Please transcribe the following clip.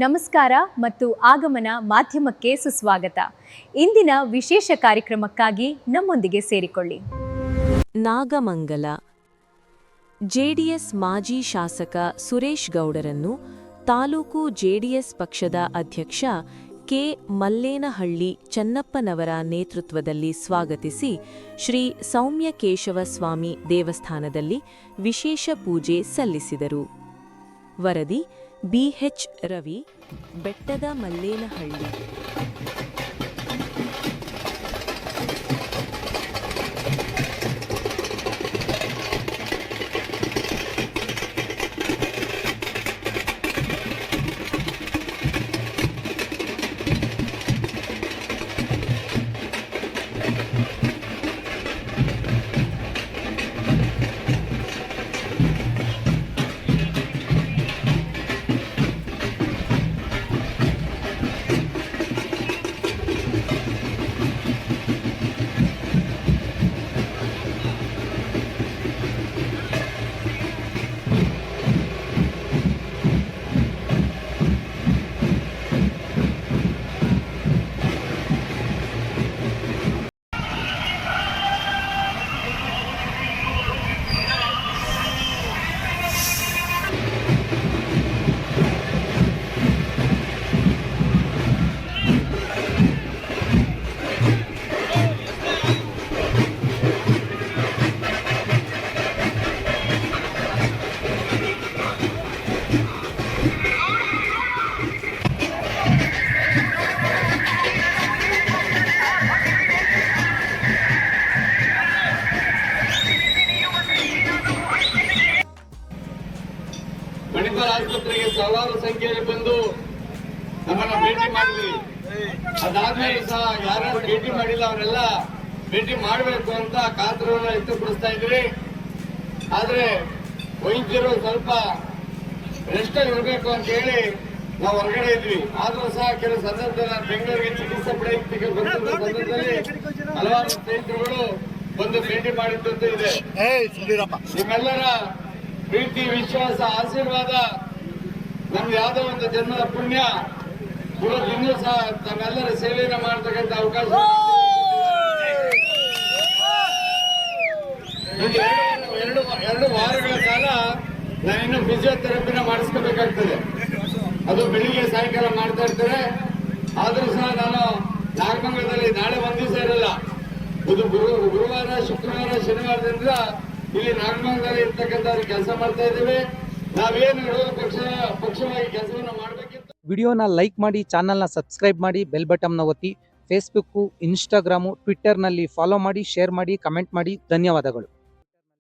ನಮಸ್ಕಾರ ಮತ್ತು ಆಗಮನ ಮಾಧ್ಯಮಕ್ಕೆ ಸುಸ್ವಾಗತ. ಇಂದಿನ ವಿಶೇಷ ಕಾರ್ಯಕ್ರಮಕ್ಕಾಗಿ ನಮ್ಮೊಂದಿಗೆ ಸೇರಿಕೊಳ್ಳಿ. ನಾಗಮಂಗಲ ಜೆಡಿಎಸ್ ಮಾಜಿ ಶಾಸಕ ಸುರೇಶ್ ಗೌಡರನ್ನು ತಾಲೂಕು ಜೆಡಿಎಸ್ ಪಕ್ಷದ ಅಧ್ಯಕ್ಷ ಕೆ. ಮಲ್ಲೇನಹಳ್ಳಿ ಚನ್ನಪ್ಪನವರ ನೇತೃತ್ವದಲ್ಲಿ ಸ್ವಾಗತಿಸಿ ಶ್ರೀ ಸೌಮ್ಯಕೇಶವ ಸ್ವಾಮಿ ದೇವಸ್ಥಾನದಲ್ಲಿ ವಿಶೇಷ ಪೂಜೆ ಸಲ್ಲಿಸಿದರು. ವರದಿ BH ರವಿ, ಬೆಟ್ಟದ ಮಲ್ಲೇನಹಳ್ಳಿ. ಮಣಿಪಾಲ್ ಆಸ್ಪತ್ರೆಗೆ ಸಾವಿರಾರು ಸಂಖ್ಯೆಯಲ್ಲಿ ಬಂದು ನಮ್ಮನ್ನ ಭೇಟಿ ಮಾಡಿದ್ವಿ. ಅದಾದ್ಮೇಲೆ ಸಹ ಯಾರು ಭೇಟಿ ಮಾಡಿಲ್ಲ ಅವರೆಲ್ಲ ಭೇಟಿ ಮಾಡಬೇಕು ಅಂತ ಕಾತರವನ್ನು ವ್ಯಕ್ತಪಡಿಸ್ತಾ ಇದ್ವಿ. ಆದ್ರೆ ವೈದ್ಯರು ಸ್ವಲ್ಪ ರೆಸ್ಟ್ ಇರಬೇಕು ಅಂತ ಹೇಳಿ ನಾವು ಹೊರಗಡೆ ಇದ್ವಿ. ಆದ್ರೂ ಸಹ ಕೆಲವು ಸಂದರ್ಭದಲ್ಲಿ ನಾನು ಬೆಂಗಳೂರಿಗೆ ಚಿಕಿತ್ಸೆ ಪಡೆಯುತ್ತಿಗೆ ಬಂದ ಸಂದರ್ಭದಲ್ಲಿ ಹಲವಾರು ಸ್ನೇಹಿತರುಗಳು ಬಂದು ಭೇಟಿ ಮಾಡಿದ್ದಂತೂ ಇದೆ. ನಿಮ್ಮೆಲ್ಲರ ಪ್ರೀತಿ, ವಿಶ್ವಾಸ, ಆಶೀರ್ವಾದ ನಮ್ಗೆ ಯಾವುದೋ ಒಂದು ಜನ್ಮದ ಪುಣ್ಯ ಇನ್ನೂ ಸಹ ತಮ್ಮೆಲ್ಲರ ಸೇವೆಯನ್ನು ಮಾಡತಕ್ಕಂಥ ಅವಕಾಶ. ಎರಡು ವಾರಗಳ ಕಾಲ ನಾನಿನ್ನು ಫಿಸಿಯೋಥೆರಪಿನ ಮಾಡಿಸ್ಕೋಬೇಕಾಗ್ತದೆ. ಅದು ಬೆಳಿಗ್ಗೆ ಸಾಯಂಕಾಲ ಮಾಡ್ತಾ ಇರ್ತಾರೆ. ಆದ್ರೂ ಸಹ ನಾನು ನಾಗಮಂಗಲದಲ್ಲಿ ನಾಳೆ ಒಂದ್ ದಿವಸ ಇರಲ್ಲ. ಇದು ಗುರುವಾರ, ಶುಕ್ರವಾರ, ಶನಿವಾರದಿಂದ ಇಲ್ಲಿ ನಾಗಮಂಗಲದಲ್ಲಿ ಇರ್ತಕ್ಕಂಥವ್ರು ಕೆಲಸ ಮಾಡ್ತಾ ಇದ್ದೀವಿ. ನಾವೇನು ವಿರೋಧ ಪಕ್ಷವಾಗಿ ಕೆಲಸವನ್ನು ಮಾಡಬೇಕಿತ್ತು. ವಿಡಿಯೋನ ಲೈಕ್ ಮಾಡಿ, ಚಾನಲ್ನ ಸಬ್ಸ್ಕ್ರೈಬ್ ಮಾಡಿ, ಬೆಲ್ ಬಟನ್ನ ಒತ್ತಿ. ಫೇಸ್ಬುಕ್ಕು, ಇನ್ಸ್ಟಾಗ್ರಾಮು, ಟ್ವಿಟ್ಟರ್ನಲ್ಲಿ ಫಾಲೋ ಮಾಡಿ, ಶೇರ್ ಮಾಡಿ, ಕಮೆಂಟ್ ಮಾಡಿ. ಧನ್ಯವಾದಗಳು.